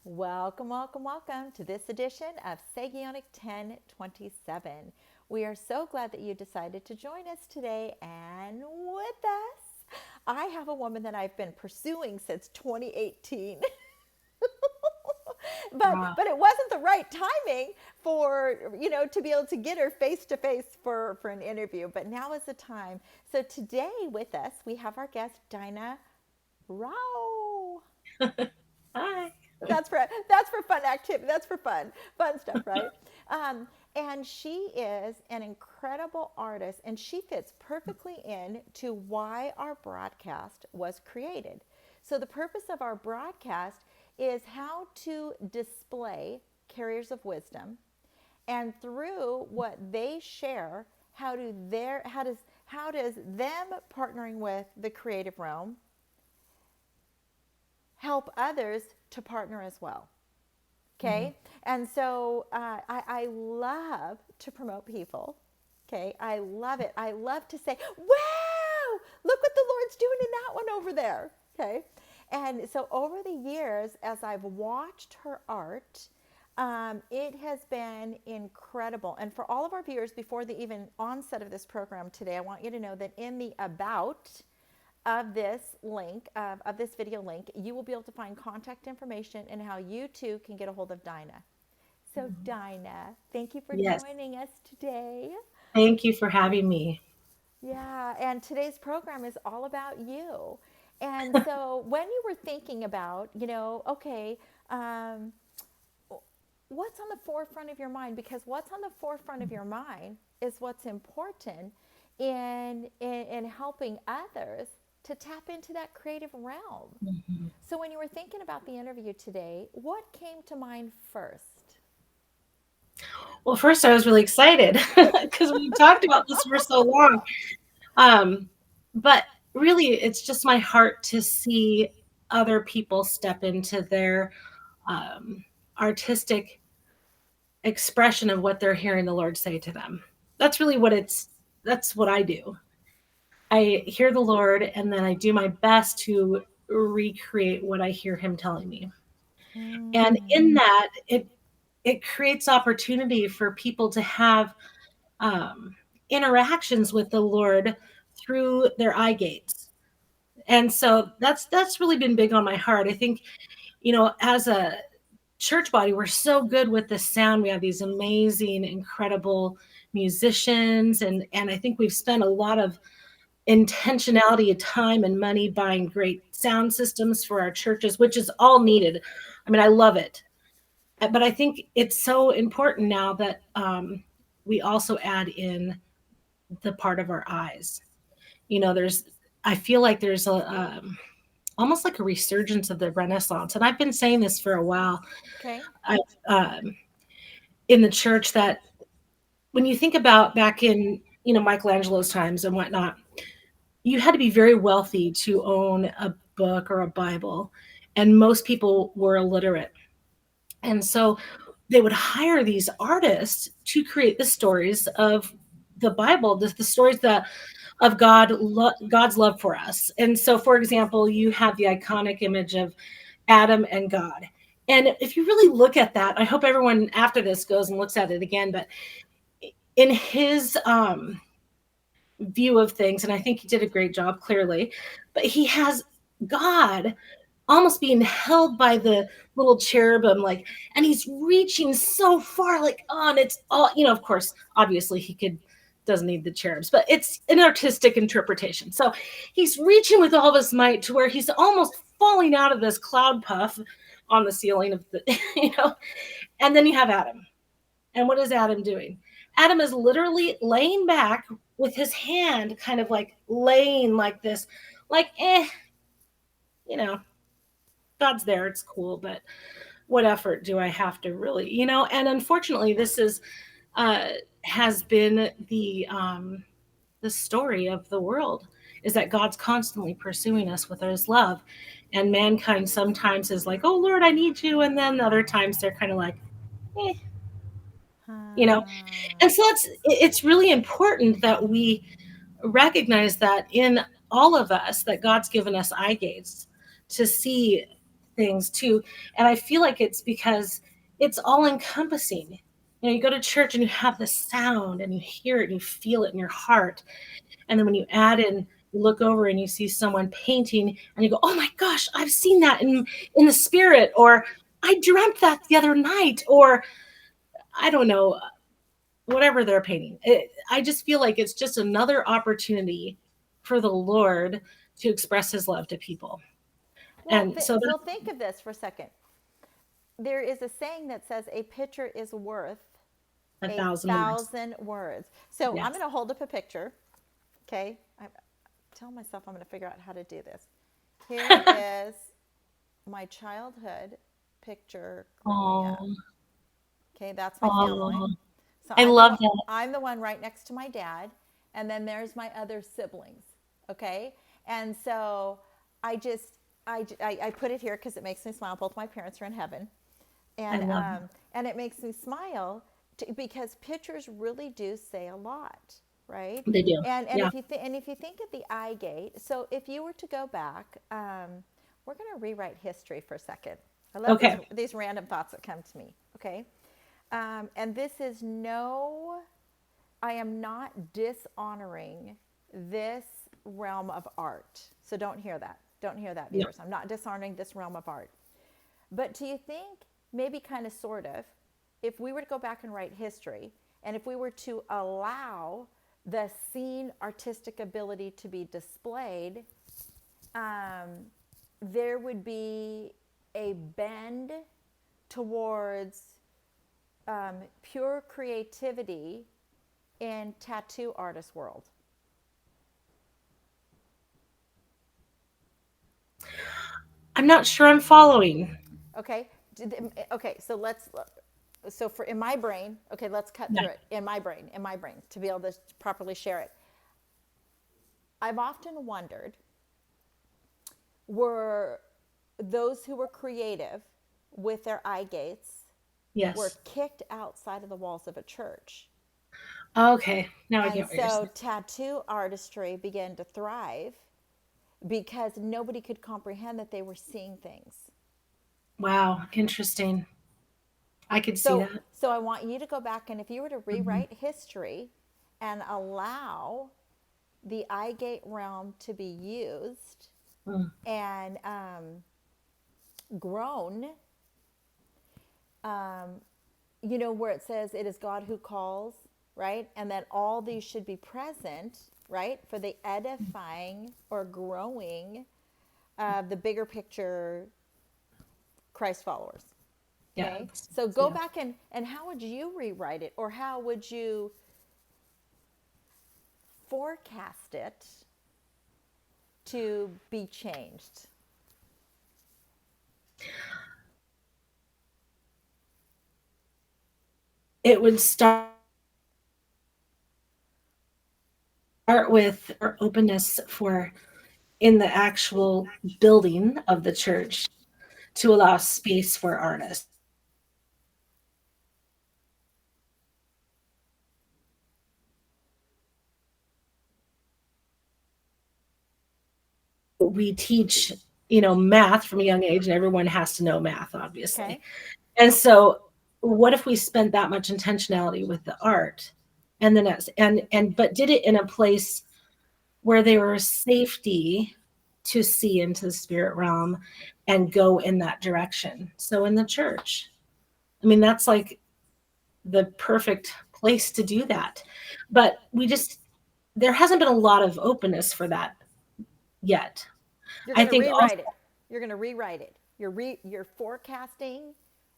Welcome, welcome, welcome to this edition of Sagionic 1027. We are so glad that you decided to join us today, and with us, I have a woman that I've been pursuing since 2018. but Wow. but it wasn't the right timing for to be able to get her face to face for an interview, but now is the time. So today with us we have our guest Dinah Rau. Hi. That's for fun activity. That's for fun stuff, right? Um, and she is an incredible artist, and she fits perfectly in to why our broadcast was created. So the purpose of our broadcast is how to display carriers of wisdom, and through what they share, how does them partnering with the creative realm help others to partner as well. Mhm. Okay. And so I love to promote people. Okay. I love it. I love to say, wow, look what the Lord's doing in that one over there. Okay. And so over the years, as I've watched her art, it has been incredible. And for all of our viewers, before the even onset of this program today, I want you to know that in the about of this link, of this video link, you will be able to find contact information and how you too can get a hold of Dinah. So, Dinah, thank you for Yes. joining us today. Thank you for having me. Yeah, and today's program is all about you. And so, when you were thinking about, okay, um, what's on the forefront of your mind? Because what's on the forefront of your mind is what's important in helping others to tap into that creative realm. Mhm. So when you were thinking about the interview today, what came to mind first? Well, first, I was really excited because we talked about this for so long. Um, but really, it's just my heart to see other people step into their um, artistic expression of what they're hearing the Lord say to them. That's really that's what I do. I hear the Lord and then I do my best to recreate what I hear Him telling me. And in Mm, that, it creates opportunity for people to have um, interactions with the Lord through their eye gates. And so that's really been big on my heart. I think, as a church body, we're so good with the sound. We have these amazing, incredible musicians, and I think we've spent a lot of intentionality of time and money buying great sound systems for our churches, which is all needed. I mean, I love it. But I think it's so important now that we also add in the part of our eyes. There's, I feel like there's almost like a resurgence of the Renaissance. And I've been saying this for a while. okay. I've, in the church, that when you think about back in, Michelangelo's times and whatnot, you had to be very wealthy to own a book or a Bible. And most people were illiterate. And so they would hire these artists to create the stories of the Bible, the stories that of God's love for us. And so, for example, you have the iconic image of Adam and God. And if you really look at that, I hope everyone after this goes and looks at it again. But in his view of things, and I think he did a great job, clearly, but he has God almost being held by the little cherubim, like, and he's reaching so far, like, and it's all, of course, obviously he doesn't need the cherubs, but it's an artistic interpretation. So he's reaching with all of his might to where he's almost falling out of this cloud puff on the ceiling of the, and then you have Adam. And what is Adam doing? Adam is literally laying back with his hand kind of like laying like this, like, you know, God's there, it's cool, but what effort do I have to really, And unfortunately, this is uh, has been the story of the world, is that God's constantly pursuing us with His love, and mankind sometimes is like, "Oh Lord, I need you," and then other times they're kind of like, eh, you know. Ah, And so it's really important that we recognize that in all of us, that God's given us eye gates to see things too. And I feel like it's because it's all encompassing. You go to church and you have the sound and you hear it and you feel it in your heart. And then when you add in, you look over and you see someone painting and you go, oh my gosh, I've seen that in the spirit, or I dreamt that the other night, or I don't know, whatever they're painting. I just feel like it's just another opportunity for the Lord to express his love to people. Well, And so well, that's think of this for a second. There is a saying that says a picture is worth a a thousand words. thousand words. So I'm Yes. going to hold up a picture. Okay. I tell myself I'm going to figure out how to do this. Here is my childhood picture growing up. Oh, Okay. That's my family. oh, So I love that. I'm the one right next to my dad. And then there's my other siblings. Okay. And so I just, I put it here because it makes me smile. Both my parents are in heaven. I and love um, and it makes me smile because pictures really do say a lot, right? it. They do. And Yeah. if you think of the eye gate, so if you were to go back, we're going to rewrite history for a second. I love Okay. these random thoughts that come to me. Okay, and this is no, I am not dishonoring this realm of art. So don't hear that. Don't hear that, No. viewers. I'm not dishonoring this realm of art. But do you think, maybe kind of sort of, if we were to go back and write history, and if we were to allow the scene artistic ability to be displayed, um, there would be a bend towards pure creativity in tattoo artist world? I'm not sure I'm following. Okay. Okay. So let's. So for in my brain, okay, let's cut Yeah. through it. In my brain, to be able to properly share it. I've often wondered, were those who were creative with their eye gates were Yes. kicked outside of the walls of a church, Okay. Now I and get what you're so saying. tattoo artistry began to thrive because nobody could comprehend that they were seeing things. Wow. Interesting. I could see So, that. so I want you to go back, and if you were to Hmm. rewrite history and allow the eye gate realm to be used Mm. and grown, where it says it is God who calls, right? And that all these should be present, right, for the edifying or growing of the bigger picture Christ followers. Yeah. Okay. So go Yeah. back and how would you rewrite it, or how would you forecast it to be changed? It would start with our openness for in the actual building of the church to allow space for artists. We teach, math from a young age, and everyone has to know math, obviously. Okay. And so, what if we spent that much intentionality with the art, and then but did it in a place where there was safety to see into the spirit realm and go in that direction? So in the church, I mean, that's like the perfect place to do that. But there hasn't been a lot of openness for that yet. You're I going to think also, rewrite it. You're going to rewrite it. You're forecasting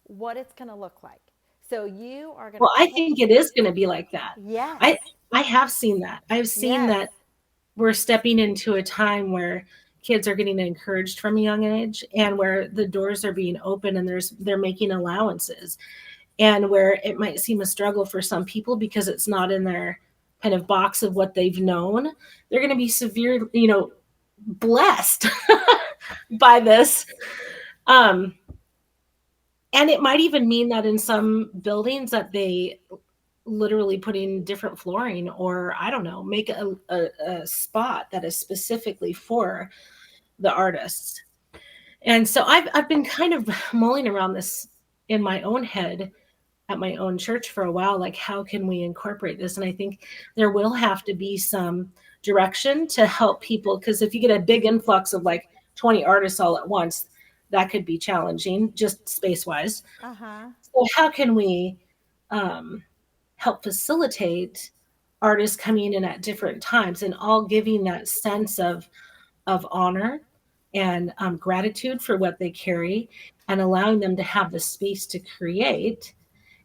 what it's going to look like. So you are going to well, I think it is going to be like that. yes. I I have seen that. I've seen Yes. that we're stepping into a time where kids are getting encouraged from a young age, and where the doors are being open, and they're making allowances, and where it might seem a struggle for some people because it's not in their kind of box of what they've known. They're going to be severely, blessed by this. Um, and it might even mean that in some buildings that they literally put in different flooring, or I don't know, make a spot that is specifically for the artists. And so I've been kind of mulling around this in my own head at my own church for a while, like how can we incorporate this? And I think there will have to be some direction to help people, because if you get a big influx of like 20 artists all at once, that could be challenging just space wise. Uh-huh. So how can we um, help facilitate artists coming in at different times and all giving that sense of honor and gratitude for what they carry, and allowing them to have the space to create.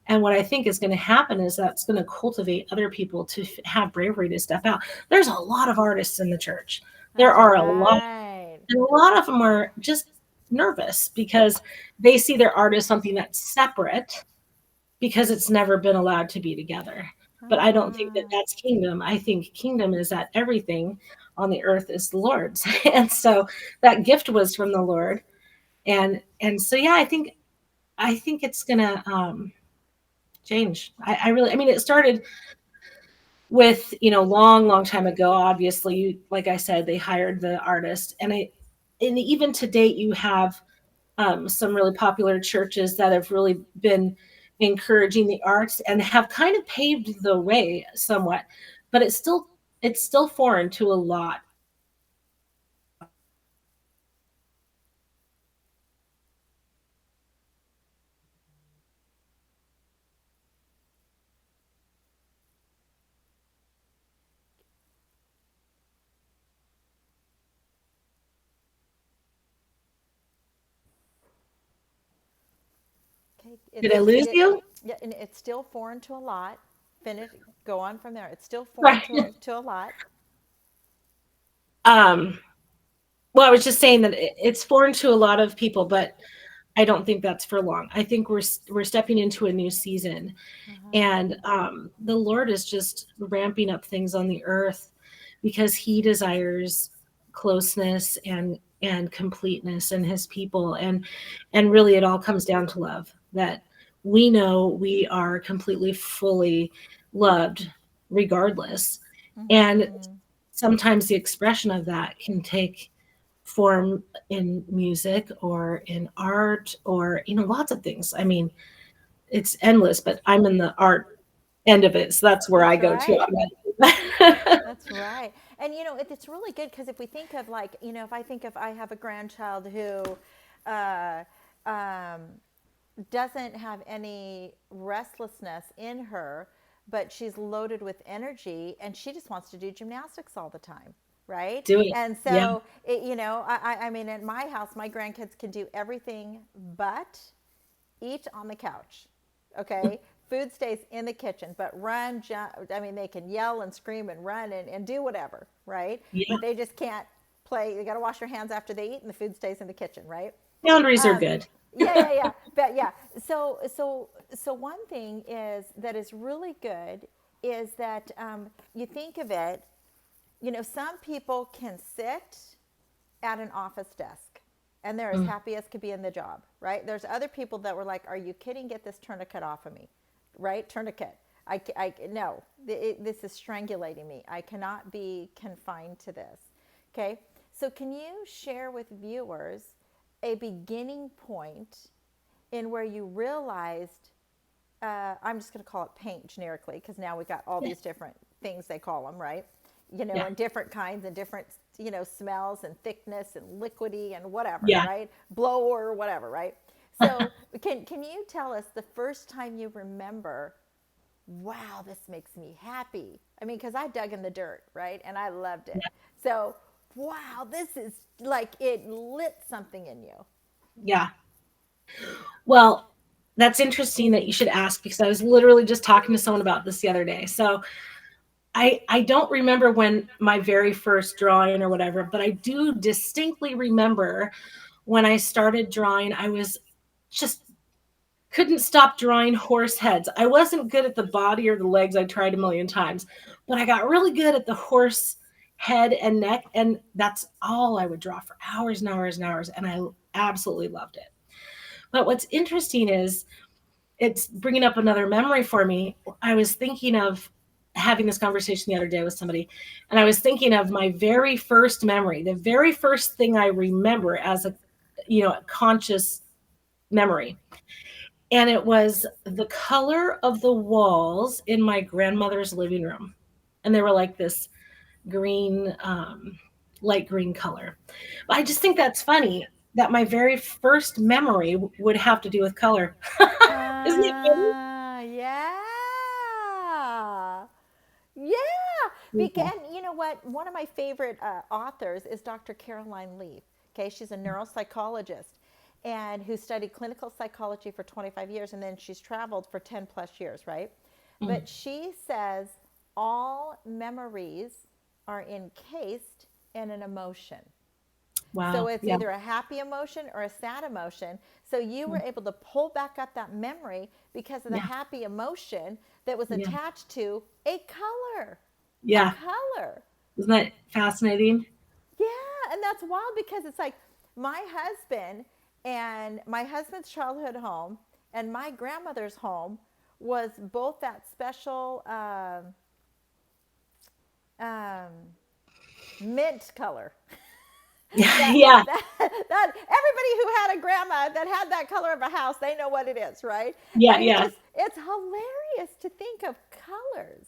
And what I think is going to happen is that's going to cultivate other people to have bravery to step out. There's a lot of artists in the church. There That's are a lot, right. and a lot of them are just nervous because they see their art as something that's separate because it's never been allowed to be together. But I don't think that Ah. that's kingdom. I think kingdom is that everything on the earth is the Lord's. And so that gift was from the Lord. And so yeah, I think it's gonna change. I really, I mean, it started with, long time ago. Obviously, like I said, they hired the artist, and even to date, you have some really popular churches that have really been encouraging the arts and have kind of paved the way somewhat, but it's still foreign to a lot. Okay. Did I lose you? Yeah, and it's still foreign to a lot. Finish. Go on from there. It's still foreign Right. to a lot. um well, I was just saying that it's foreign to a lot of people, but I don't think that's for long. I think we're stepping into a new season, Uh-huh. and the Lord is just ramping up things on the earth because He desires closeness and completeness in His people, and really it all comes down to love. That we know we are completely, fully loved, regardless, and Mm-hmm. sometimes the expression of that can take form in music or in art or lots of things. I mean, it's endless, but I'm in the art end of it, so that's where I That's go to right. automatically. That's right. And it's really good because if we think of like, if I think of I have a grandchild who uh, um, doesn't have any restlessness in her, but she's loaded with energy and she just wants to do gymnastics all the time. Right. Do it. And Yeah. so, I mean, at my house, my grandkids can do everything but eat on the couch. Okay. Food stays in the kitchen, but run, jump. I mean, they can yell and scream and run and do whatever. Right. Yeah. But they just can't play. They got to wash their hands after they eat and the food stays in the kitchen. Right. Boundaries are Um, good. yeah. But yeah. So one thing is that is really good is that you think of it. Some people can sit at an office desk and they're as Mm, happy as could be in the job, right? There's other people that were like, "Are you kidding? Get this tourniquet off of me," right? Tourniquet. No, this is strangulating me. I cannot be confined to this. Okay. So can you share with viewers a beginning point in where you realized, I'm just going to call it paint generically because now we got all yeah. these different things they call them, right? Yeah. And different kinds and different, smells and thickness and liquidy and whatever, Yeah. right? Blower, whatever, right? So can you tell us the first time you remember, wow, this makes me happy? I mean, because I dug in the dirt, right? And I loved it. So, wow, this is like it lit something in you. Yeah. Well, that's interesting that you should ask, because I was literally just talking to someone about this the other day. So I don't remember when my very first drawing or whatever, but I do distinctly remember when I started drawing. I was just couldn't stop drawing horse heads. I wasn't good at the body or the legs. I tried a million times, but I got really good at the horse head and neck, and that's all I would draw for hours and hours and hours, and I absolutely loved it. But what's interesting is it's bringing up another memory for me. I was thinking of having this conversation the other day with somebody, and I was thinking of my very first memory, the very first thing I remember as a conscious memory. And it was the color of the walls in my grandmother's living room. And they were like this green, light green color. But I just think that's funny that my very first memory would have to do with color. Isn't it funny? Yeah. Yeah. Yeah. And you know what? One of my favorite authors is Dr. Caroline Leaf. Okay. She's a neuropsychologist and who studied clinical psychology for 25 years. And then she's traveled for 10 plus years, right? Mm. But she says all memories are encased in an emotion. So Wow. it's Yeah. either a happy emotion or a sad emotion. So you were Mm. able to pull back up that memory because of the Yeah. happy emotion that was Yeah. attached to a color. A Yeah. color. Isn't that fascinating? Yeah, and that's wild because it's like my husband and my husband's childhood home and my grandmother's home was both that special um, mint color. Yeah. that, Yeah. that everybody who had a grandma that had that color of a house, they know what it is, right? Yeah. And Yeah. it's hilarious to think of colors,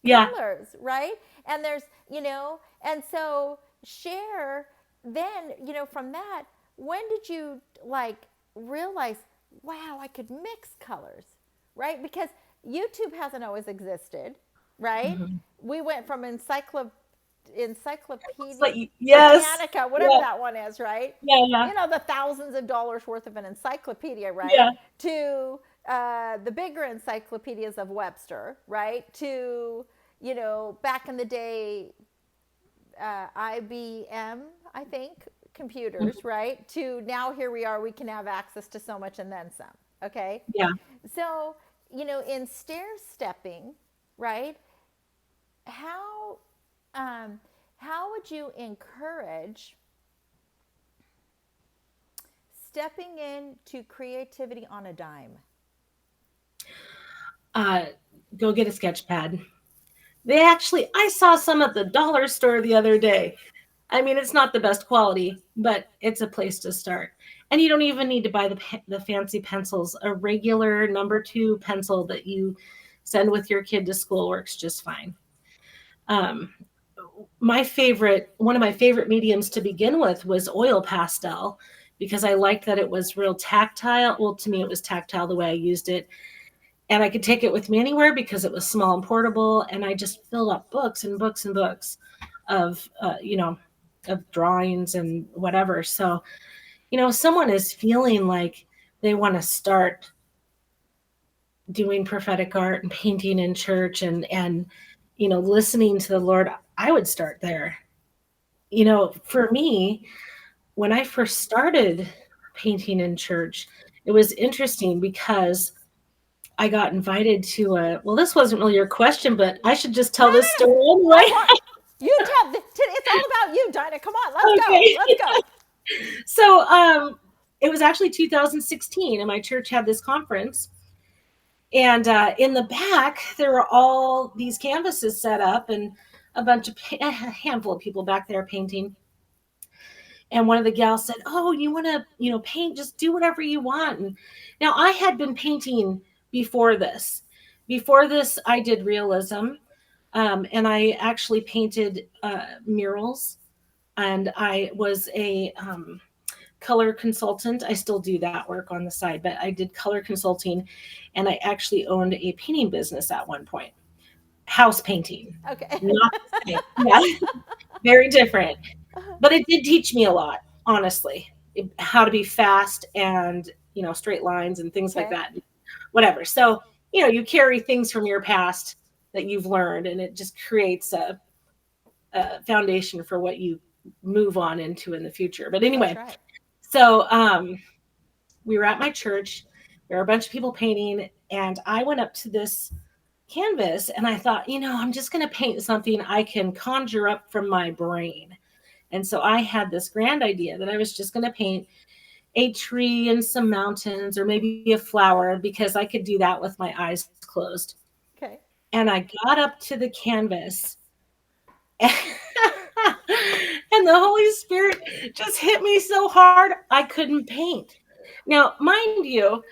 Yeah. right? And there's, and so share then, from that, when did you like realize, wow, I could mix colors, right? Because YouTube hasn't always existed, right? Mhm. We went from It's encyclopedia like, yes. Britannica, whatever Yeah. that one is, right? Yeah. Yeah. The thousands of dollars worth of an encyclopedia, right? Yeah. To the bigger encyclopedias of Webster, right? To, back in the day, IBM, I think, computers, Mhm. right? To now here we are, we can have access to so much and then some, okay? Yeah. So, in stair stepping, right? How um, how would you encourage stepping into creativity on a dime? Uh, Go get a sketch pad. I saw some at the dollar store the other day. I mean, it's not the best quality, but it's a place to start. And you don't even need to buy the fancy pencils. A regular number 2 pencil that you send with your kid to school works just fine. Um, one of my favorite mediums to begin with was oil pastel because I liked that it was real tactile. Well, to me, it was tactile the way I used it. And I could take it with me anywhere because it was small and portable. And I just filled up books and books and books of, of drawings and whatever. So, someone is feeling like they want to start doing prophetic art and painting in church and listening to the Lord, I would start there. For me, when I first started painting in church, it was interesting because I got invited to well, this wasn't really your question, but I should just No, tell this no, no. story I anyway. want you tell. It's all about you, Dinah. Come on, let's go. Okay. Let's go. So, it was actually 2016, and my church had this conference. And in the back, there were all these canvases set up, and a handful of people back there painting. And one of the gals said, "Oh, you want to, paint? Just do whatever you want." And now I had been painting before this. Before this, I did realism, and I actually painted murals. And I was a color consultant. I still do that work on the side, but I did color consulting, and I actually owned a painting business at one point. House painting, Okay. not the same. Yeah, very different. But it did teach me a lot, honestly, how to be fast and straight lines and things like Okay. that. Whatever. So you carry things from your past that you've learned, and it just creates a foundation for what you move on into in the future. But That's anyway, right. so we were at my church. There were a bunch of people painting, and I went up to this canvas and I thought, I'm just going to paint something I can conjure up from my brain. And so I had this grand idea that I was just going to paint a tree and some mountains or maybe a flower because I could do that with my eyes closed. Okay. And I got up to the canvas And the Holy Spirit just hit me so hard I couldn't paint. Now, mind you,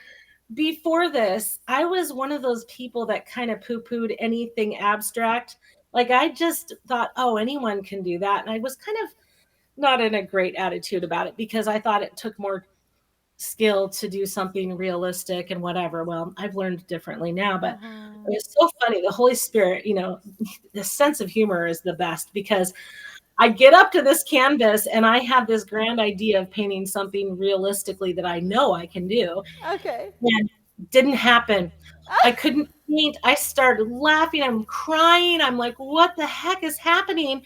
before this, I was one of those people that kind of poo-pooed anything abstract. Like I just thought, oh, anyone can do that. And I was kind of not in a great attitude about it because I thought it took more skill to do something realistic and whatever. Well, I've learned differently now, but Uh-huh. it's so funny. The Holy Spirit, the sense of humor is the best because I get up to this canvas and I have this grand idea of painting something realistically that I know I can do. Okay. And didn't happen. I couldn't paint. I started laughing. I'm crying. I'm like, what the heck is happening?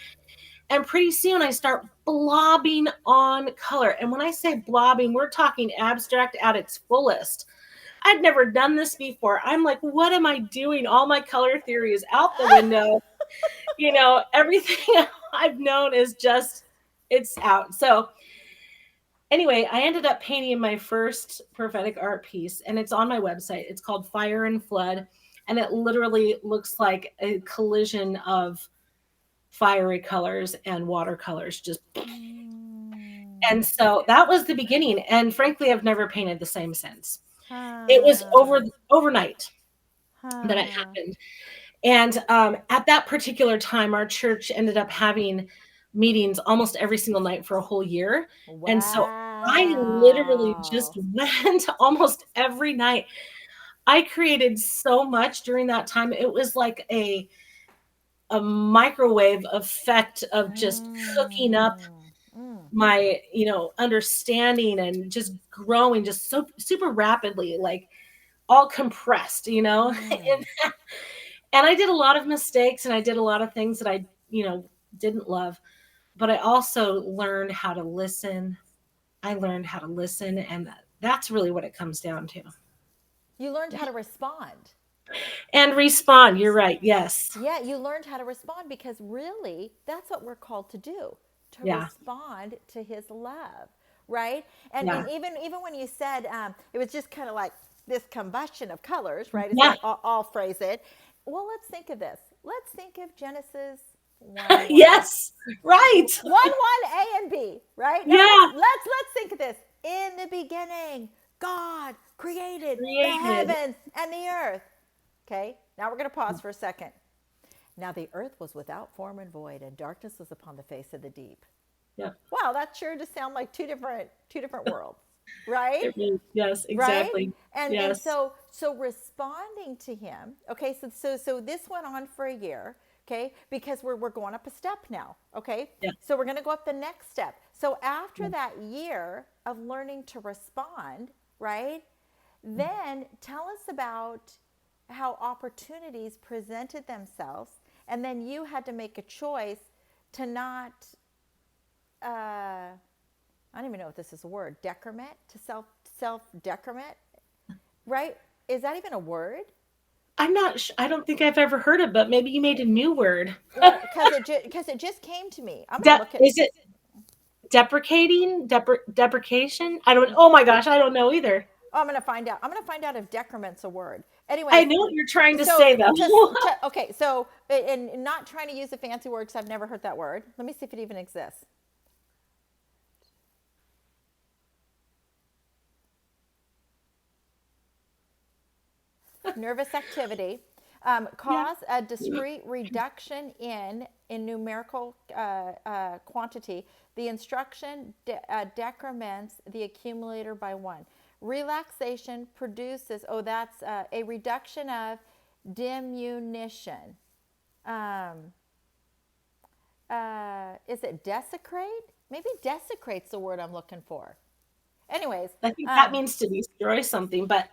And pretty soon I start blobbing on color. And when I say blobbing, we're talking abstract at its fullest. I'd never done this before. I'm like, what am I doing? All my color theory is out the window. Everything I've known is just, it's out. So anyway, I ended up painting my first prophetic art piece, and it's on my website. It's called Fire and Flood, and it literally looks like a collision of fiery colors and watercolors. Just Mm. and so that was the beginning. And frankly, I've never painted the same since. It was Huh. overnight that it Huh. happened. And at that particular time, our church ended up having meetings almost every single night for a whole year. And so I literally just Wow. went almost every night. I created so much during that time. It was like a microwave effect of just cooking up Mm. Mm. my, understanding and just growing just so super rapidly, like all compressed, Mm. and I did a lot of mistakes and I did a lot of things that I, didn't love, but I also learned how to listen. I learned how to listen, and that's really what it comes down to. You learned how to respond. And respond. You're right. Yes. Yeah, you learned how to respond because really that's what we're called to do, to Yeah. respond to his love, right? And Yeah. even when you said it was just kind of like this combustion of colors, right? Is Yeah. what I'll phrase it. Well, let's think of this. Let's think of Genesis 1:1. Yes. Right. 1:1 A and B, right? Now Yeah. let's think of this. In the beginning, God created the Created. heavens and the earth. Okay? Now we're going to pause for a second. Now the earth was without form and void, and darkness was upon the face of the deep. Yeah. Wow, that sure does sound like two different worlds, right? Yes, Right? exactly. And Yes. so responding to him, okay, so this went on for a year, okay, because we're going up a step now, okay? Yeah. So we're gonna go up the next step. So after Yeah. that year of learning to respond, right? Then tell us about how opportunities presented themselves, and then you had to make a choice to not I don't even know if this is a word, decrement, to self decrement, right? Is that even a word? I'm not I don't think I've ever heard of, but maybe you made a new word. Well, because it just came to me. I'm gonna look at. Is it deprecating? Deprecation? I don't, oh my gosh, I don't know either. Oh, I'm gonna find out. I'm gonna find out if decrement's a word. I Anyways, know what you're trying to so say though. okay, so and not trying to use a fancy word because I've never heard that word. Let me see if it even exists. Nervous activity Yeah. cause a discrete reduction in numerical quantity. The instruction decrements the accumulator by one. Relaxation produces, oh, that's a reduction of diminution. Um, is it desecrate? Maybe desecrate's the word I'm looking for. Anyways, I think that means to destroy something, but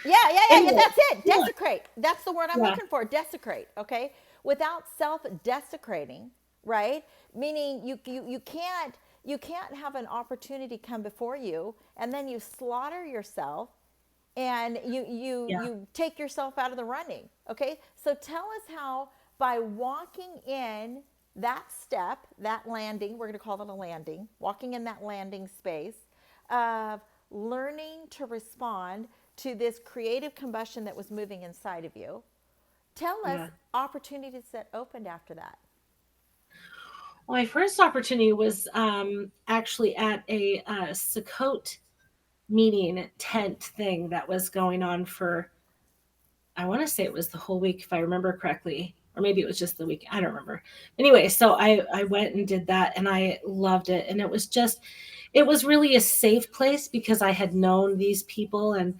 yeah. anyway, That's it. yeah, Desecrate. That's the word I'm yeah, looking for. Desecrate. Okay. Without self-desecrating, right? Meaning you can't have an opportunity come before you and then you slaughter yourself and yeah, you take yourself out of the running. Okay. So tell us how by walking in that step, that landing, we're going to call it a landing, walking in that landing space of learning to respond to this creative combustion that was moving inside of you. Tell us yeah. opportunities that opened after that. My first opportunity was actually at a Sukkot meeting tent thing that was going on for, I want to say it was the whole week, if I remember correctly, or maybe it was just the week. I don't remember. Anyway, so I went and did that, and I loved it. And it was just, it was really a safe place because I had known these people, and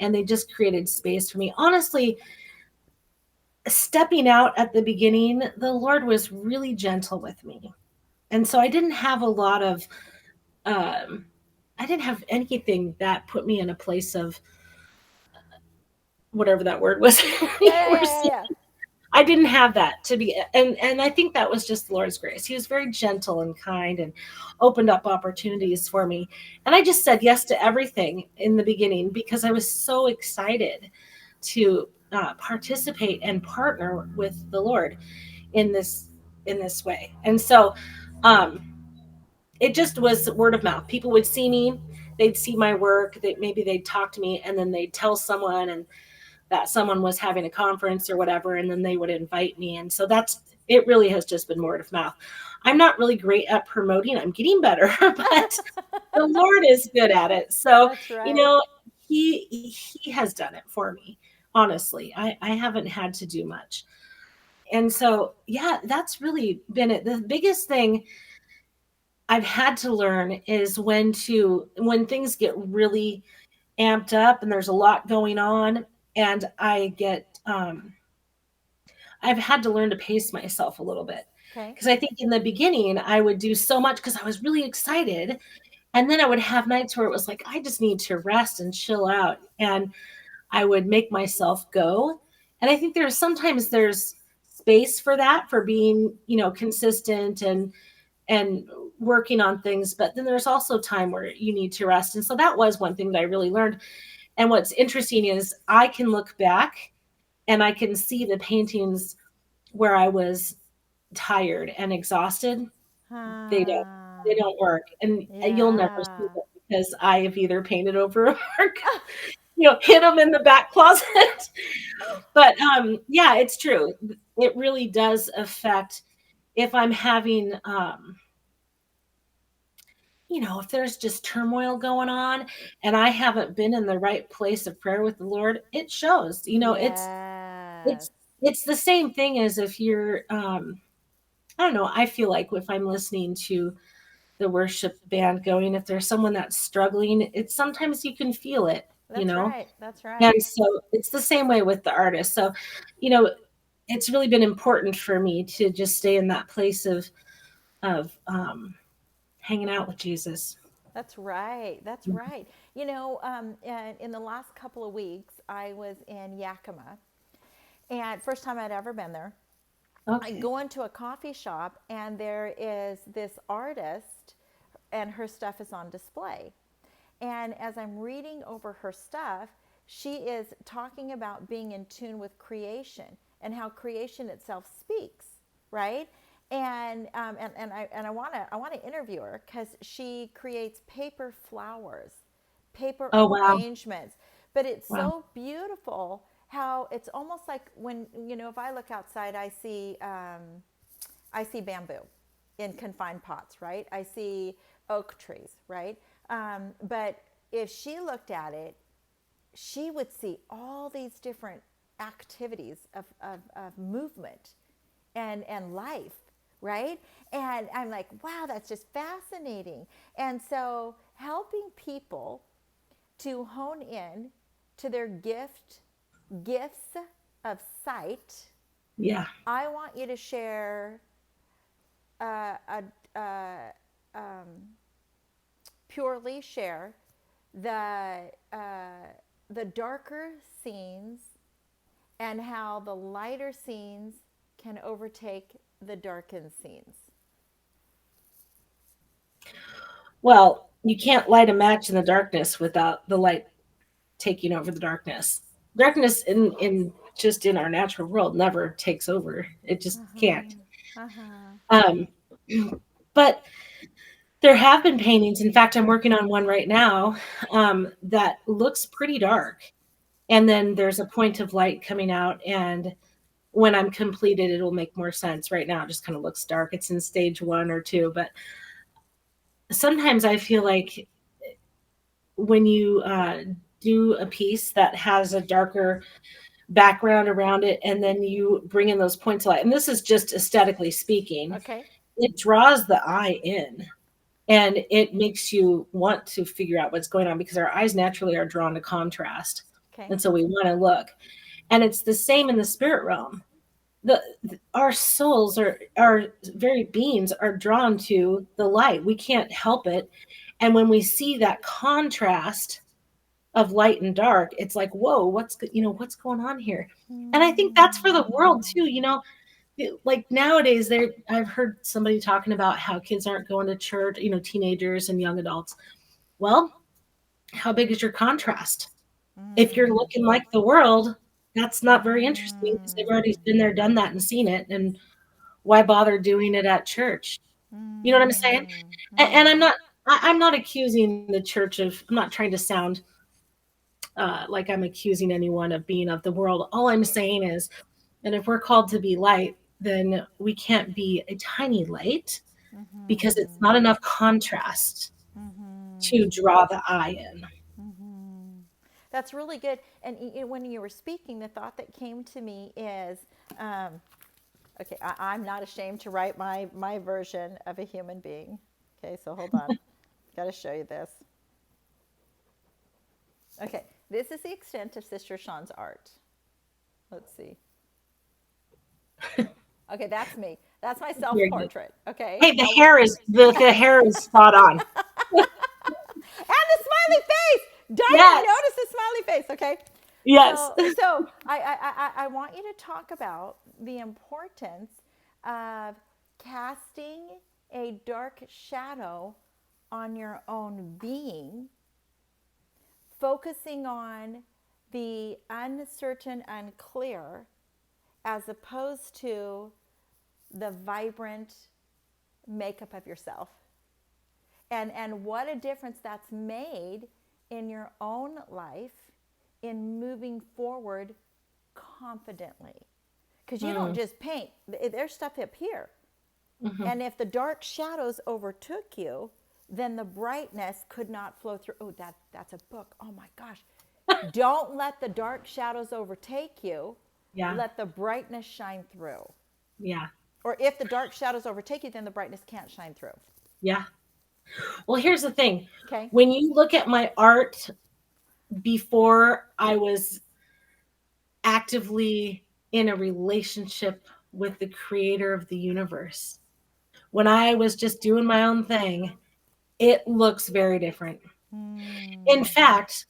they just created space for me. Honestly, stepping out at the beginning, the Lord was really gentle with me. And so I didn't have a lot of, um, I didn't have anything that put me in a place of whatever that word was. Yeah, You yeah, were yeah, saying. yeah. I didn't have that to be, and I think that was just the Lord's grace. He was very gentle and kind and opened up opportunities for me. And I just said yes to everything in the beginning because I was so excited to participate and partner with the Lord in this way. And so um, it just was word of mouth. People would see me, they'd see my work, maybe they'd talk to me, and then they'd tell someone, and that someone was having a conference or whatever, and then they would invite me. And so that's, it really has just been word of mouth. I'm not really great at promoting. I'm getting better, but the Lord is good at it. So, That's you right. know, he has done it for me. Honestly, I haven't had to do much. And so, yeah, that's really been it. The biggest thing I've had to learn is when things get really amped up and there's a lot going on, and I've had to learn to pace myself a little bit. Okay. Because I think in the beginning, I would do so much because I was really excited. And then I would have nights where it was like, I just need to rest and chill out. And I would make myself go. And I think there's space for that, for being, consistent and working on things. But then there's also time where you need to rest. And so that was one thing that I really learned. And what's interesting is I can look back and I can see the paintings where I was tired and exhausted. They don't they Huh. don't work, and you'll never see Yeah. it because I have either painted over them or hid them in the back closet. But yeah, it's true. It really does affect if I'm having if there's just turmoil going on and I haven't been in the right place of prayer with the Lord, it shows. Yes. It's it's the same thing as if you're I don't know, I feel like if I'm listening to the worship band going, if there's someone that's struggling, it's sometimes you can feel it, you That's know? right. That's And right. so it's the same way with the artist. So, you know, it's really been important for me to just stay in that place of hanging out with Jesus. That's right. That's right. In the last couple of weeks, I was in Yakima, and first time I'd ever been there. I Okay. go into a coffee shop, and there is this artist, and her stuff is on display. And as I'm reading over her stuff, she is talking about being in tune with creation and how creation itself speaks, right? And I want to interview her because she creates paper flowers, paper Oh, wow. arrangements, but it's Wow. so beautiful how it's almost like when if I look outside, I see bamboo in confined pots, right? I see oak trees, right? But if she looked at it, she would see all these different activities of movement and life, right? And I'm like, wow, that's just fascinating. And so helping people to hone in to their gifts of sight, Yeah. I want you to share a purely share the the darker scenes and how the lighter scenes can overtake the darkened scenes. Well, you can't light a match in the darkness without the light taking over the darkness. Darkness in just in our natural world never takes over. It just can't. Uh huh. Um, but there have been paintings. In fact, I'm working on one right now that looks pretty dark, and then there's a point of light coming out, and when I'm completed, it'll make more sense. Right now, it just kind of looks dark. It's in stage 1 or 2, but sometimes I feel like when you do a piece that has a darker background around it, and then you bring in those points of light, and this is just aesthetically speaking, Okay. it draws the eye in and it makes you want to figure out what's going on because our eyes naturally are drawn to contrast. Okay. And so we want to look. And it's the same in the spirit realm. The our souls are our very beings are drawn to the light. We can't help it. And when we see that contrast of light and dark, it's like, whoa, what's going on here? And I think that's for the world too. Like nowadays, there I've heard somebody talking about how kids aren't going to church, teenagers and young adults. Well, how big is your contrast? If you're looking like the world, that's not very interesting because they've already been there, done that, and seen it. And why bother doing it at church? You know what I'm saying? And I'm not accusing the church of. I'm not trying to sound like I'm accusing anyone of being of the world. All I'm saying is that if we're called to be light, then we can't be a tiny light because it's not enough contrast to draw the eye in. That's really good. And when you were speaking, the thought that came to me is, um, okay, I'm not ashamed to write my version of a human being. Okay, so hold on. Got to show you this. Okay, this is the extent of Sister Shawn's art. Let's see. Okay, that's me. That's my self Very good. portrait. Okay. Hey, the hair is spot on. And the smiley face. Dinah, Yes. notice the smiley face. Okay. Yes. So I want you to talk about the importance of casting a dark shadow on your own being, focusing on the uncertain, unclear, as opposed to the vibrant makeup of yourself. And what a difference that's made in your own life in moving forward confidently. Because you don't just paint, there's stuff up here. Mm-hmm. And if the dark shadows overtook you, then the brightness could not flow through. Oh, that's a book. Oh my gosh. Don't let the dark shadows overtake you. Yeah. Let the brightness shine through. Yeah. Or if the dark shadows overtake you, then the brightness can't shine through. Yeah. Well, here's the thing. Okay. When you look at my art before I was actively in a relationship with the creator of the universe, when I was just doing my own thing, it looks very different. In fact,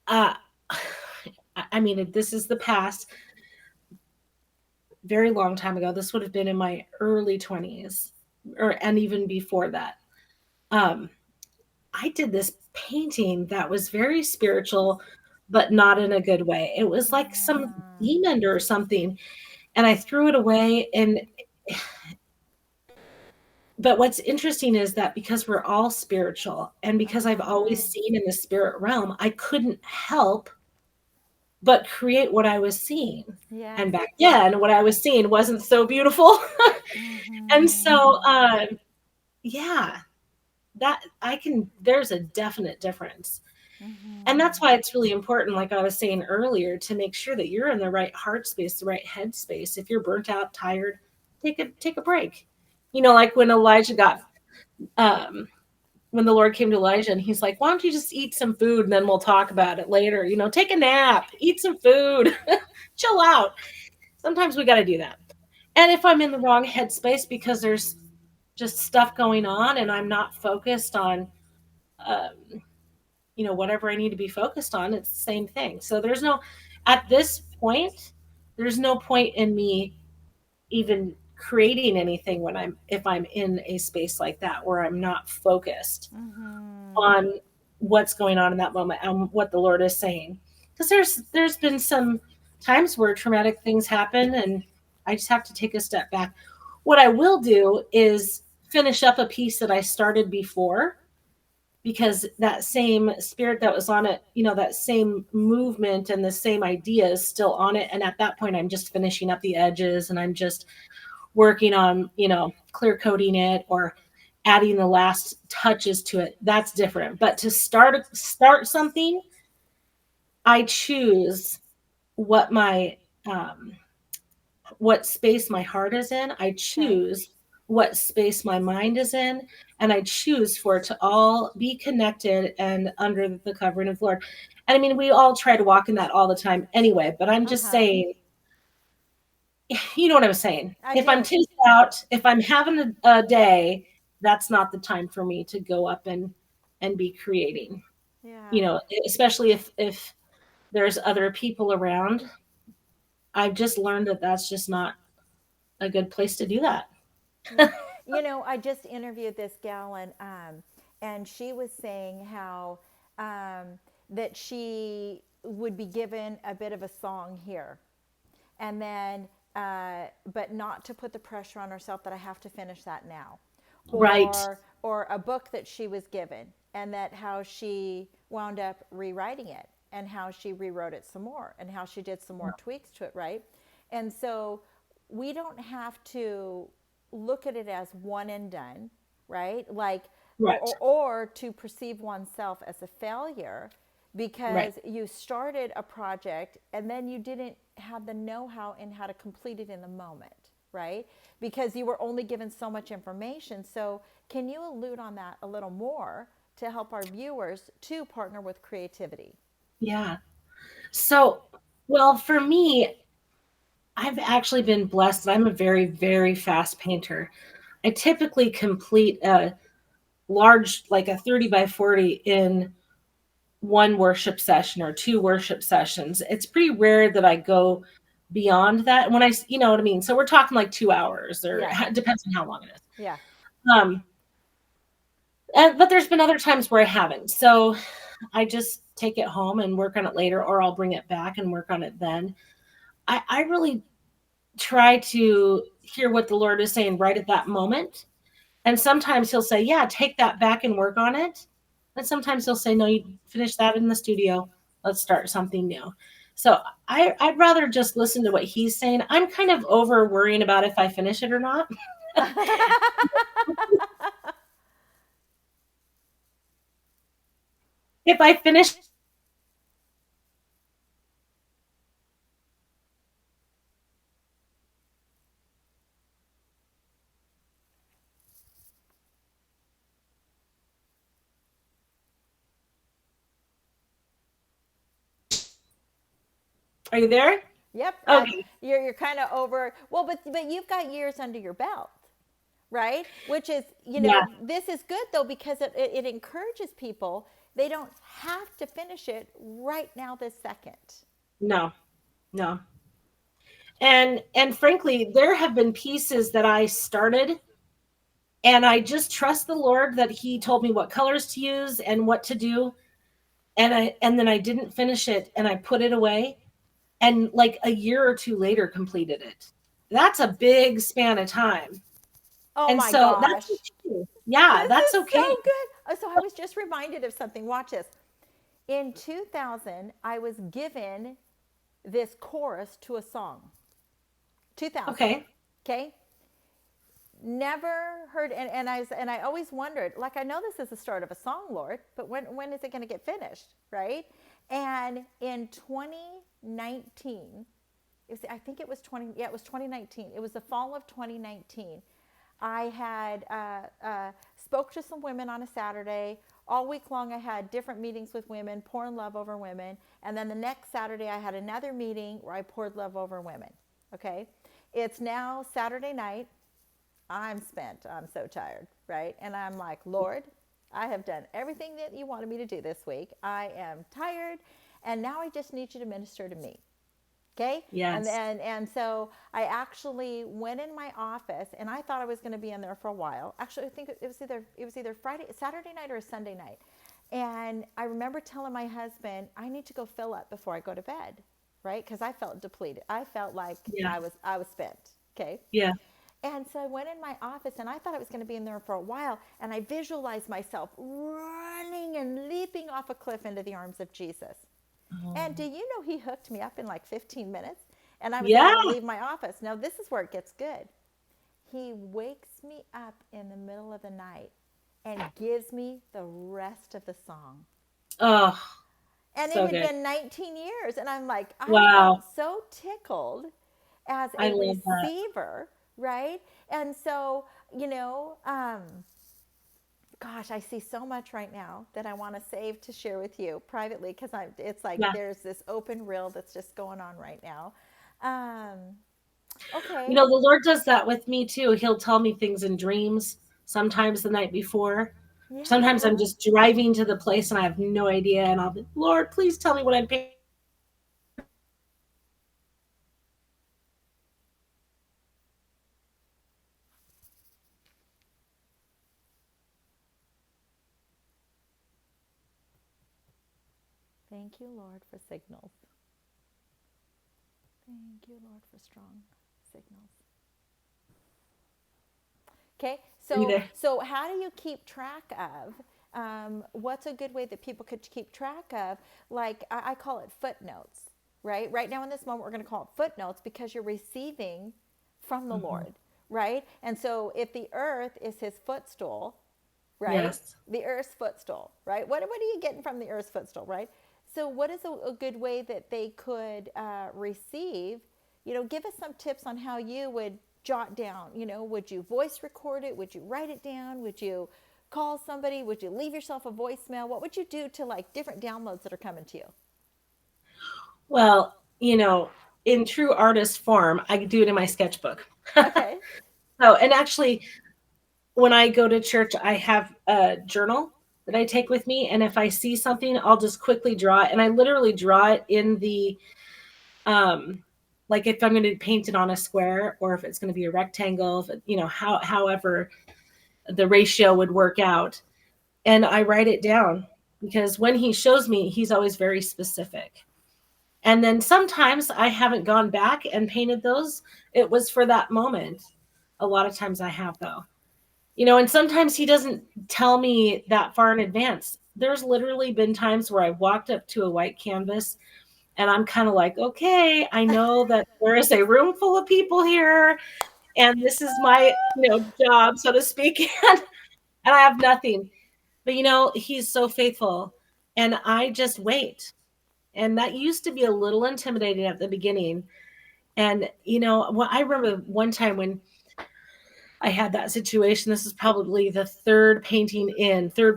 I mean, this is the past, very long time ago. This would have been in my early 20s, and even before that. I did this painting that was very spiritual, but not in a good way. It was like some demon or something, and I threw it away. But what's interesting is that because we're all spiritual, and because I've always seen in the spirit realm, I couldn't help but create what I was seeing. Yes. And back then, what I was seeing wasn't so beautiful. And so, yeah, there's a definite difference. And that's why it's really important, like I was saying earlier, to make sure that you're in the right heart space, the right head space. If you're burnt out, tired, take a break. Like when Elijah when the Lord came to Elijah and he's like, why don't you just eat some food and then we'll talk about it later? Take a nap, eat some food, chill out. Sometimes we got to do that. And if I'm in the wrong headspace because there's just stuff going on and I'm not focused on, whatever I need to be focused on, it's the same thing. So at this point, there's no point in me even creating anything if I'm in a space like that where I'm not focused on what's going on in that moment and what the Lord is saying. Because there's been some times where traumatic things happen and I just have to take a step back. What I will do is finish up a piece that I started before because that same spirit that was on it, that same movement and the same idea is still on it. And at that point, I'm just finishing up the edges and I'm just working on, clear coating it or adding the last touches to it. That's different. But to start something, I choose what my what space my heart is in. I Okay. choose what space my mind is in, and I choose for it to all be connected and under the covering of the Lord. And I mean, we all try to walk in that all the time anyway, but I'm just Uh-huh. saying, you know what I'm saying? I If I'm do. tissed out, if I'm having a day, that's not the time for me to go up and be creating. Yeah. Especially if there's other people around. I've just learned that that's just not a good place to do that. Yeah. I just interviewed this gal and she was saying how that she would be given a bit of a song here and then but not to put the pressure on herself that I have to finish that now, Right. or a book that she was given and that how she wound up rewriting it and how she rewrote it some more and how she did some more tweaks to it, right? And so we don't have to look at it as one and done, right? Like, Right. or to perceive oneself as a failure Right. because you started a project and then you didn't have the know-how in how to complete it in the moment, right? Because you were only given so much information. So can you allude on that a little more to help our viewers to partner with creativity? Yeah. So, well, for me, I've actually been blessed. I'm a very, very fast painter. I typically complete a large, like a 30 by 40 in one worship session or two worship sessions. It's pretty rare that I go beyond that. When you know what I mean? So we're talking like 2 hours or Yes. it depends on how long it is. Yeah. Um, but there's been other times where I haven't. So I just take it home and work on it later, or I'll bring it back and work on it then. I really try to hear what the Lord is saying right at that moment. And sometimes he'll say, yeah, take that back and work on it. And sometimes he'll say, no, you finish that in the studio. Let's start something new. So I'd rather just listen to what he's saying. I'm kind of over worrying about if I finish it or not. If I finish, are you there? Yep. Okay. You're kind of over. Well, but you've got years under your belt, right? Which is, Yeah. this is good though because it encourages people. They don't have to finish it right now this second. No, no. And frankly, there have been pieces that I started and I just trust the Lord that he told me what colors to use and what to do. And then I didn't finish it and I put it away and like a year or two later completed it. That's a big span of time. Oh And my so that's gosh. okay. Yeah, This that's is so okay. good. So I was just reminded of something. Watch this. In 2000, I was given this chorus to a song. 2000. Okay. Okay? Never heard and I always wondered, like I know this is the start of a song, Lord, but when is it going to get finished, right? And in 2019, I think it was 2019. It was the fall of 2019. I had spoke to some women on a Saturday. All week long, I had different meetings with women, pouring love over women. And then the next Saturday, I had another meeting where I poured love over women. Okay, it's now Saturday night. I'm spent. I'm so tired, right? And I'm like, Lord, I have done everything that you wanted me to do this week. I am tired, and now I just need you to minister to me. Okay. Yes. And so I actually went in my office and I thought I was going to be in there for a while. Actually, I think it was either Saturday night or Sunday night. And I remember telling my husband, I need to go fill up before I go to bed, right? Because I felt depleted. I felt like Yeah. I was spent. Okay. Yeah. And so I went in my office and I thought I was going to be in there for a while. And I visualized myself running and leaping off a cliff into the arms of Jesus. And Oh. do you know he hooked me up in like 15 minutes? And I was Yeah. able to leave my office. Now, this is where it gets good. He wakes me up in the middle of the night and gives me the rest of the song. Oh, And it so had good. been 19 years. And I'm like, I felt Wow. so tickled as I a love that. receiver, right? And so, you know, gosh, I see so much right now that I want to save to share with you privately because it's like Yeah. there's this open reel that's just going on right now. Um, okay. The Lord does that with me too. He'll tell me things in dreams, sometimes the night before. Sometimes I'm Yeah. just driving to the place and I have no idea. And I'll be, Lord, please tell me what I'm painting on. And He'll tell me. And then I'll wake up and I'll be like, oh, I love that. Thank you, Lord, for signals. Thank you, Lord, for strong signals. Okay, Are you so there? so how do you keep track of? What's a good way that people could keep track of? Like I call it footnotes, right? Right now in this moment, we're going to call it footnotes because you're receiving from the Hmm. Lord, right? And so if the earth is His footstool, right? Yes. The earth's footstool, right? What are you getting from the earth's footstool, right? So what is a good way that they could receive? Give us some tips on how you would jot down. Would you voice record it? Would you write it down? Would you call somebody? Would you leave yourself a voicemail? What would you do to like different downloads that are coming to you? Well, in true artist form, I do it in my sketchbook. Okay. And actually, when I go to church, I have a journal that I take with me. And if I see something, I'll just quickly draw it. And I literally draw it in um, like if I'm going to paint it on a square or if it's going to be a rectangle, if however the ratio would work out. And I write it down because when he shows me, he's always very specific. And then sometimes I haven't gone back and painted those. It was for that moment. A lot of times I have, though. And sometimes he doesn't tell me that far in advance. There's literally been times where I walked up to a white canvas and I'm kind of like, okay, I know that there is a room full of people here and this is my, job, so to speak. And I have nothing. But he's so faithful and I just wait. And that used to be a little intimidating at the beginning. And I remember one time when I had that situation. This is probably the third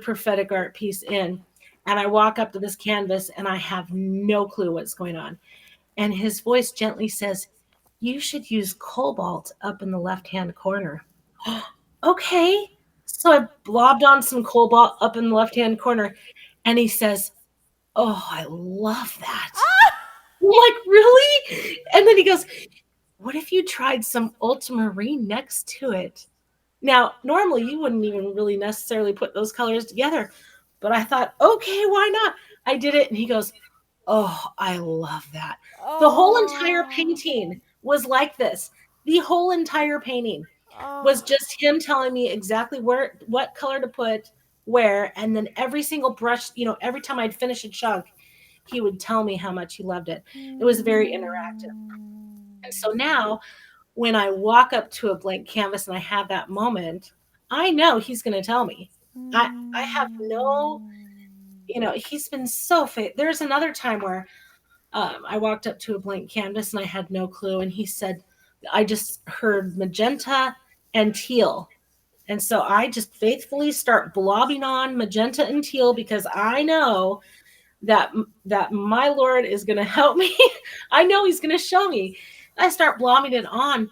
prophetic art piece in. And I walk up to this canvas and I have no clue what's going on. And his voice gently says, you should use cobalt up in the left hand corner. Okay. So I blobbed on some cobalt up in the left hand corner. And he says, oh, I love that. I'm like, really? And then he goes, what if you tried some ultramarine next to it? Now, normally you wouldn't even really necessarily put those colors together, but I thought, okay, why not? I did it. And he goes, oh, I love that. The whole entire Oh. painting was like this. The whole entire painting was Oh. just him telling me exactly what color to put where. And then every single brush, every time I'd finish a chunk, he would tell me how much he loved it. It was very interactive. And so now when I walk up to a blank canvas and I have that moment, I know he's going to tell me. I have no, he's been so fit. There's another time where I walked up to a blank canvas and I had no clue. And he said, I just heard magenta and teal. And so I just faithfully start blobbing on magenta and teal because I know that my Lord is going to help me. I know he's going to show me. I start blobbing it on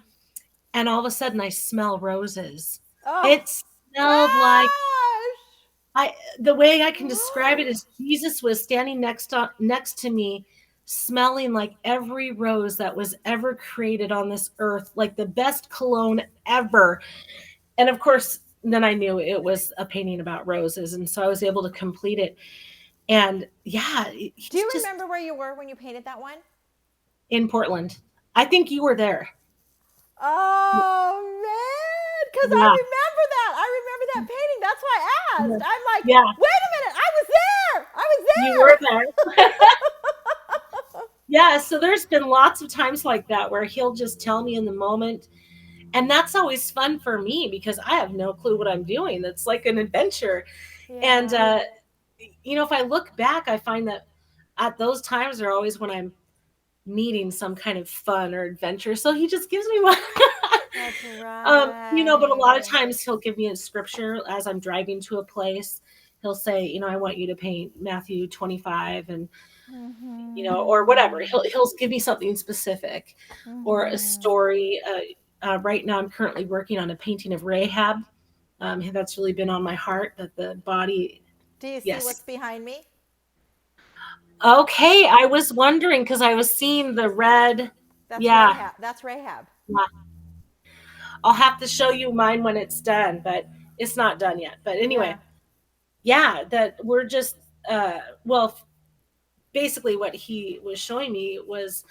and all of a sudden I smell roses. Oh. It smelled like Gosh. I the way I can describe it is Jesus was standing next to me smelling like every rose that was ever created on this earth, like the best cologne ever. And of course, then I knew it was a painting about roses and so I was able to complete it. And yeah, Do he's you just remember where you were when you painted that one? in Portland. I think you were there. Oh man, because I Yeah. remember that. I remember that painting. That's why I asked. I'm like, Yeah. wait a minute, I was there. I was You were there. there. Yeah. So there's been lots of times like that where he'll just tell me in the moment. And that's always fun for me because I have no clue what I'm doing. That's like an adventure. And, Yeah. if I look back, I find that at those times are always when I'm needing some kind of fun or adventure. So he just gives me one. That's But a lot of right. times he'll give me a scripture as I'm driving to a place. He'll say, I want you to paint Matthew 25 and, or whatever. Mm-hmm. He'll give me something specific or a Mm-hmm. story. Right now I'm currently working on a painting of Rahab. That's really been on my heart that the body, Do you see yes. what's behind me? Okay, I was wondering because I was seeing the red. That's Yeah, Rahab. That's Rahab. yeah. I'll have to show you mine when it's done, but it's not done yet. But Yeah. anyway, yeah, that we're just, well, basically what he was showing me was,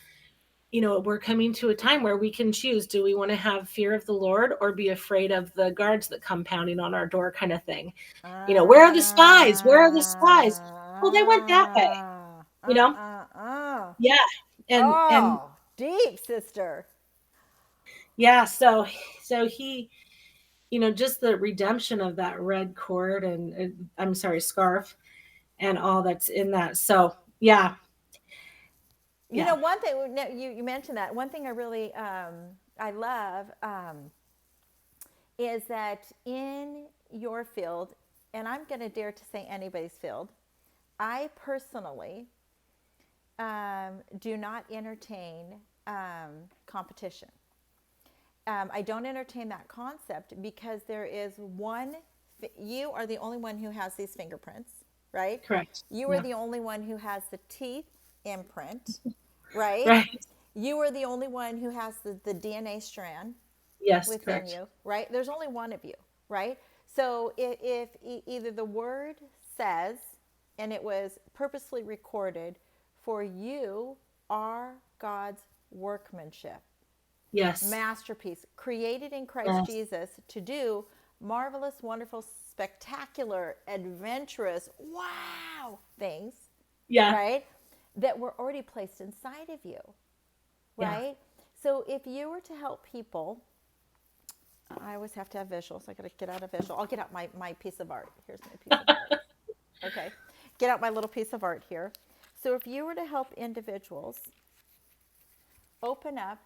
we're coming to a time where we can choose. Do we want to have fear of the Lord or be afraid of the guards that come pounding on our door kind of thing? Where are the spies? Where are the spies? Oh, they went that way, you know? Yeah. And Oh, deep, sister. yeah, so he, just the redemption of that red cord and I'm sorry, scarf and all that's in that. So yeah, You yeah. know, one thing you mentioned that one thing I really I love is that in your field, and I'm going to dare to say anybody's field, I personally do not entertain competition. I don't entertain that concept because there is one, you are the only one who has these fingerprints, right? Correct. You are Yeah. the only one who has the teeth imprint, right? Right. You are the only one who has the DNA strand Yes, within correct. you, right? There's only one of you, right? So if either the word says, and it was purposely recorded, for you are God's workmanship, Yes. masterpiece, created in Christ Yes. Jesus to do marvelous, wonderful, spectacular, adventurous, wow things, Yeah. right? That were already placed inside of you, Yeah. right? So if you were to help people, I always have to have visuals. I got to get out a visual. I'll get out my piece of art. Here's my piece of art. Okay. Get out my little piece of art here. So if you were to help individuals open up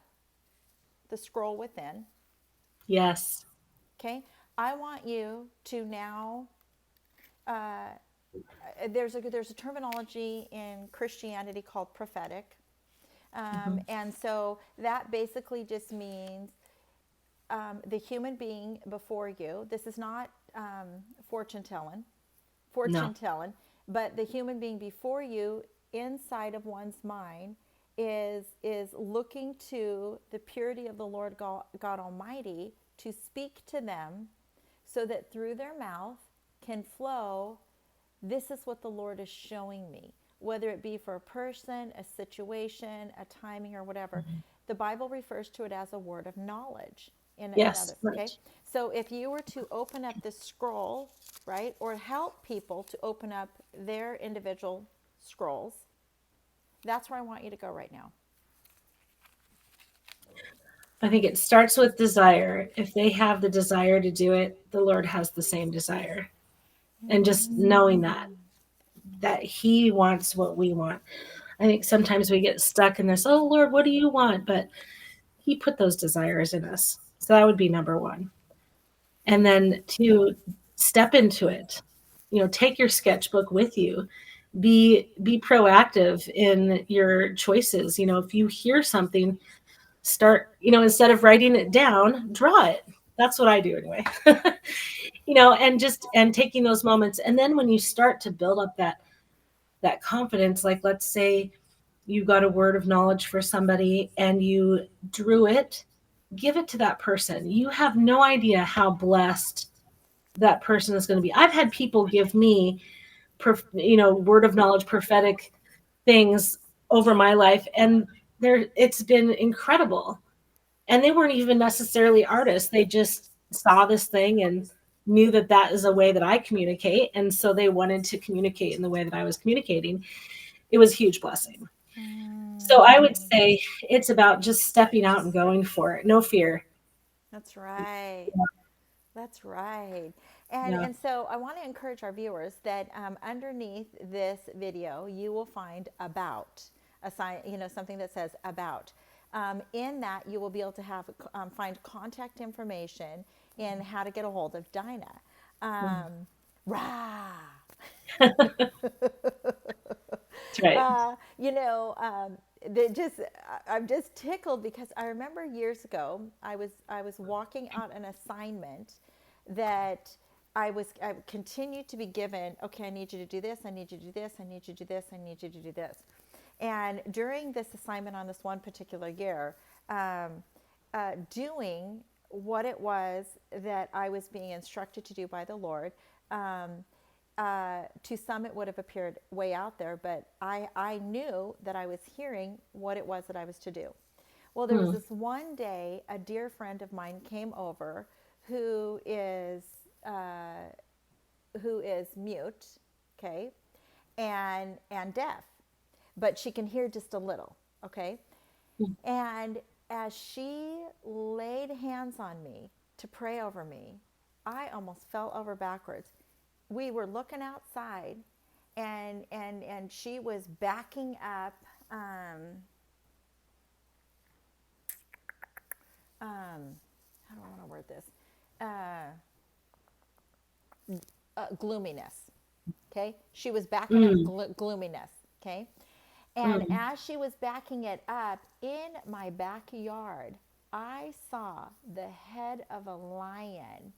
the scroll within, Yes. okay, I want you to now, there's a terminology in Christianity called prophetic. Mm-hmm. And so that basically just means the human being before you. This is not fortune telling, No. but the human being before you inside of one's mind is looking to the purity of the Lord God Almighty to speak to them so that through their mouth can flow, this is what the Lord is showing me, whether it be for a person, a situation, a timing, or whatever. Mm-hmm. The Bible refers to it as a word of knowledge in Yes. others, okay? Right. So if you were to open up this scroll, right, or help people to open up their individual scrolls, that's where I want you to go right now. I think it starts with desire. If they have the desire to do it, the Lord has the same desire. And just knowing that he wants what we want. I think sometimes we get stuck in this, oh Lord, what do you want? But he put those desires in us. So that would be number one. And then to step into it, take your sketchbook with you. Be proactive in your choices. If you hear something, start, instead of writing it down, draw it. That's what I do anyway. And taking those moments. And then when you start to build up that confidence, like let's say you got a word of knowledge for somebody and you drew it, give it to that person. You have no idea how blessed that person is going to be. I've had people give me, word of knowledge, prophetic things over my life, and it's been incredible. and they weren't even necessarily artists. They just saw this thing and knew that that is a way that I communicate. And so they wanted to communicate in the way that I was communicating. It was a huge blessing. So I would Mm, say it's about just stepping out and going for it. No fear. that's right. That's right. Yeah. And so I want to encourage our viewers that underneath this video, you will find about a sign, something that says about. In that, you will be able to have find contact information and how to get a hold of Dinah. Um, rah. That's right. You know, that just I'm just tickled because I remember years ago I was walking out an assignment that I continued to be given. Okay, I need you to do this. I need you to do this. I need you to do this. I need you to do this. And during this assignment on this one particular year, doing what it was that I was being instructed to do by the Lord. To some, it would have appeared way out there, but I knew that I was hearing what it was that I was to do. Well, there was Hmm. this one day, a dear friend of mine came over who is uh, who is mute, okay, and deaf, but she can hear just a little, okay. And as she laid hands on me to pray over me, I almost fell over backwards. We were looking outside, and she was backing up. How do I want to word this? Uh, Gloominess. Okay, she was backing up Mm, gloominess. Okay, and mm. as she was backing it up in my backyard, I saw the head of a lion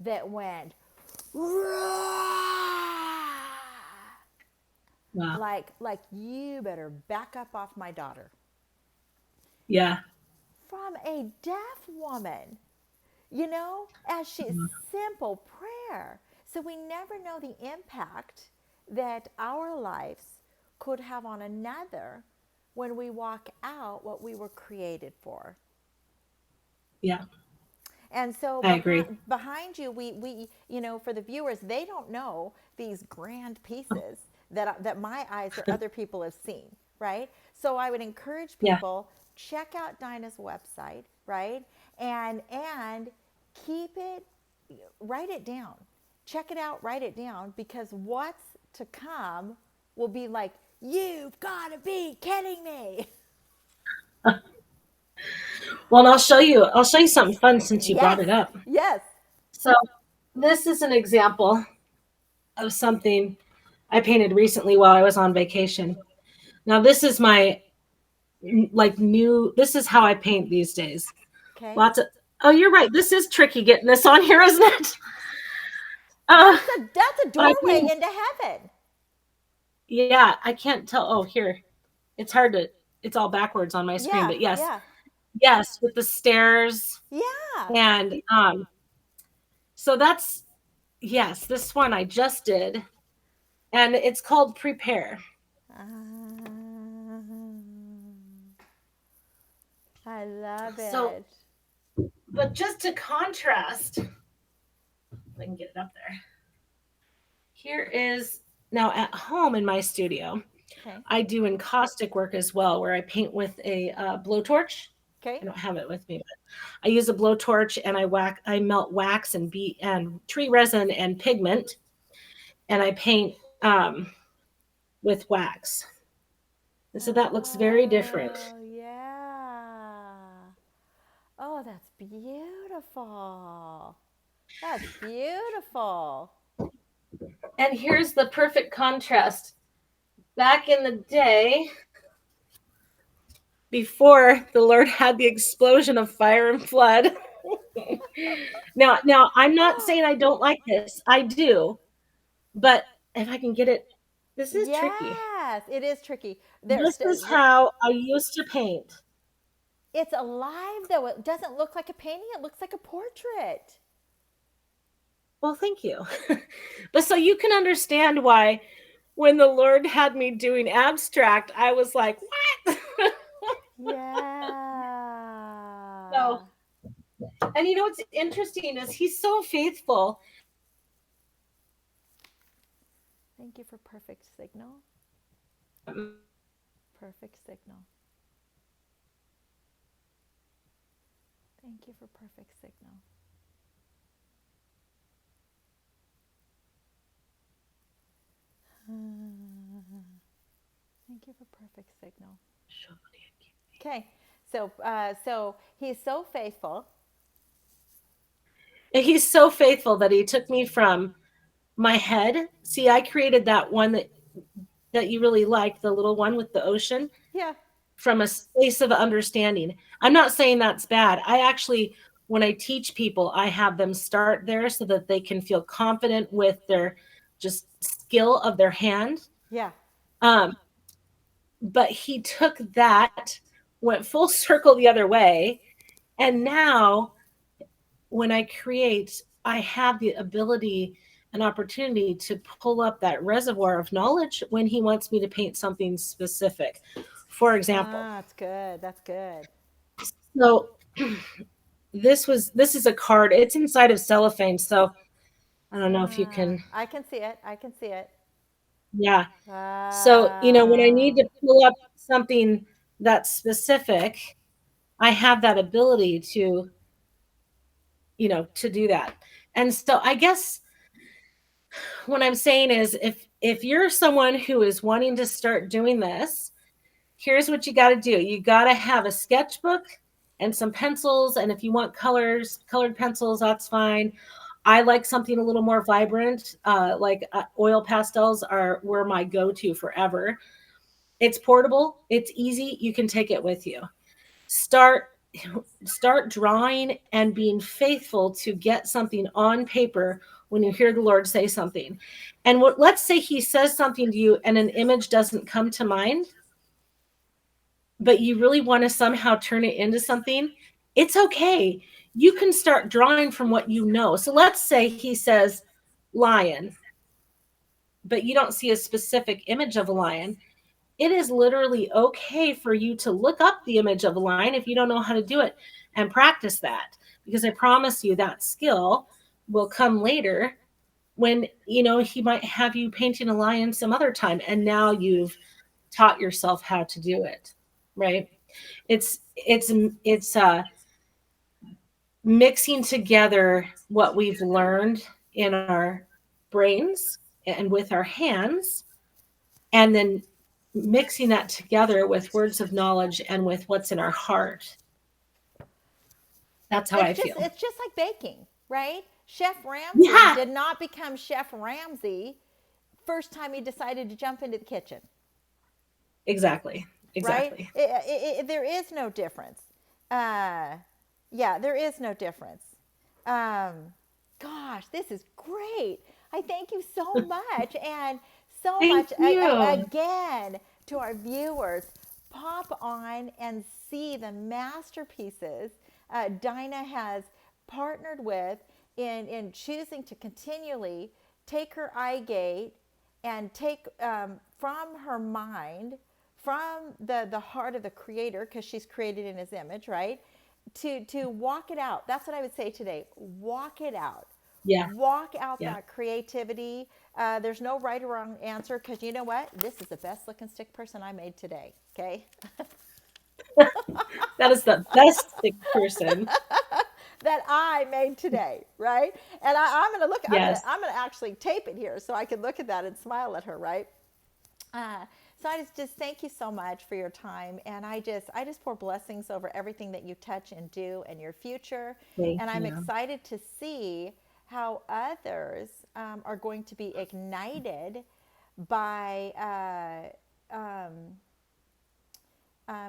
that went Wow. like you better back up off my daughter, Yeah. from a deaf woman, as she's simple prayer. So we never know the impact that our lives could have on another when we walk out what we were created for. Yeah. And so I agree. behind you, for the viewers, they don't know these grand pieces that my eyes or other people have seen, right? So I would encourage Yeah. people, check out Dinah's website, right? And keep it, write it down, check it out, write it down, because what's to come will be like, you've got to be kidding me. Well, and I'll show you something fun since you brought Yes, it up. yes. So this is an example of something I painted recently while I was on vacation. Now this is my like new this is how I paint these days. Okay. Lots of Oh, you're right. This is tricky getting this on here, isn't it? Uh That's a but I doorway painted, into heaven. yeah, I can't tell. Oh, here. It's hard to it's all backwards on my screen, Yeah, but yes. yeah, Yes, with the stairs yeah. and so that's yes, this one I just did and it's called Prepare. I love So, it. but just to contrast, I can get it up there. Here is now at home in my studio. Okay, I do encaustic work as well, where I paint with a blowtorch. okay. I don't have it with me, but I use a blowtorch and I melt wax and tree resin and pigment, and I paint with wax. And so that looks very different. Oh, yeah. Oh, that's beautiful. That's beautiful. And here's the perfect contrast. Back in the day, before the Lord had the explosion of fire and flood. Now I'm not saying I don't like this. I do, but if I can get it, this is tricky. Yes, it is tricky. This is how I used to paint. It's alive though. It doesn't look like a painting. It looks like a portrait. Well, thank you. But so you can understand why when the Lord had me doing abstract, I was like, what? Yeah. So, and what's interesting is he's so faithful. Thank you for perfect signal. Perfect signal. Thank you for perfect signal. Thank you for perfect signal. Okay, so he's so faithful. He's so faithful that he took me from my head. See, I created that one that you really like, the little one with the ocean, Yeah, from a space of understanding. I'm not saying that's bad. I actually, when I teach people, I have them start there so that they can feel confident with their just skill of their hand. yeah. Um, but he took that, went full circle the other way, and now when I create, I have the ability and opportunity to pull up that reservoir of knowledge when he wants me to paint something specific. For example, Ah, that's good. That's good. so this is a card. It's inside of cellophane, so I don't know if you Ah, can. I can see it. I can see it. Yeah. So, when I need Wow. to pull up something that's specific, I have that ability to do that. And so I guess what I'm saying is if you're someone who is wanting to start doing this, here's what you got to do. You got to have a sketchbook and some pencils, and if you want colored pencils, that's fine. I like something a little more vibrant, oil pastels are were my go-to forever. It's portable, it's easy, you can take it with you. Start start drawing and being faithful to get something on paper when you hear the Lord say something. And let's say he says something to you and an image doesn't come to mind, but you really want to somehow turn it into something, it's okay. You can start drawing from what you know. So let's say he says lion, but you don't see a specific image of a lion. It is literally okay for you to look up the image of a lion if you don't know how to do it and practice that, because I promise you that skill will come later when he might have you painting a lion some other time and now you've taught yourself how to do it, right? It's mixing together what we've learned in our brains and with our hands, and then mixing that together with words of knowledge and with what's in our heart. That's how I feel. It's just like baking, right? Chef Ramsay Yeah, did not become Chef Ramsay first time he decided to jump into the kitchen, exactly. right? Exactly. There is no difference. Uh, yeah, there is no difference. Um, gosh, this is great. I thank you so much. And so Thank much, you. again, to our viewers, pop on and see the masterpieces Dinah has partnered with in choosing to continually take her eye gate and take from her mind, from the heart of the creator, because she's created in his image, right? To walk it out. That's what I would say today. Walk it out. Yeah. Walk out Yeah. that creativity. There's no right or wrong answer, because you know what? This is the best looking stick person I made today. Okay. That is the best person. That I made today, right? And I'm gonna look. Yes. I'm gonna actually tape it here so I can look at that and smile at her, right? So I just thank you so much for your time, and I just pour blessings over everything that you touch and do in your future, Thank and I'm you. excited to see how others are going to be ignited by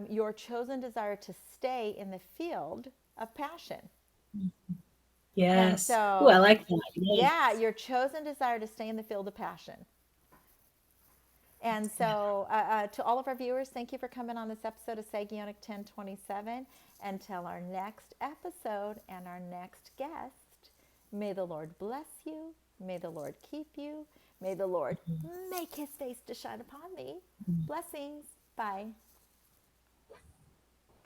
your chosen desire to stay in the field of passion. And Yes. Ooh, I so, like that. yeah, Yes. your chosen desire to stay in the field of passion. And so, to all of our viewers, thank you for coming on this episode of Sagionic 1027. Until our next episode and our next guest, may the Lord bless you. May the Lord keep you. May the Lord make his face to shine upon thee. Blessings. Bye.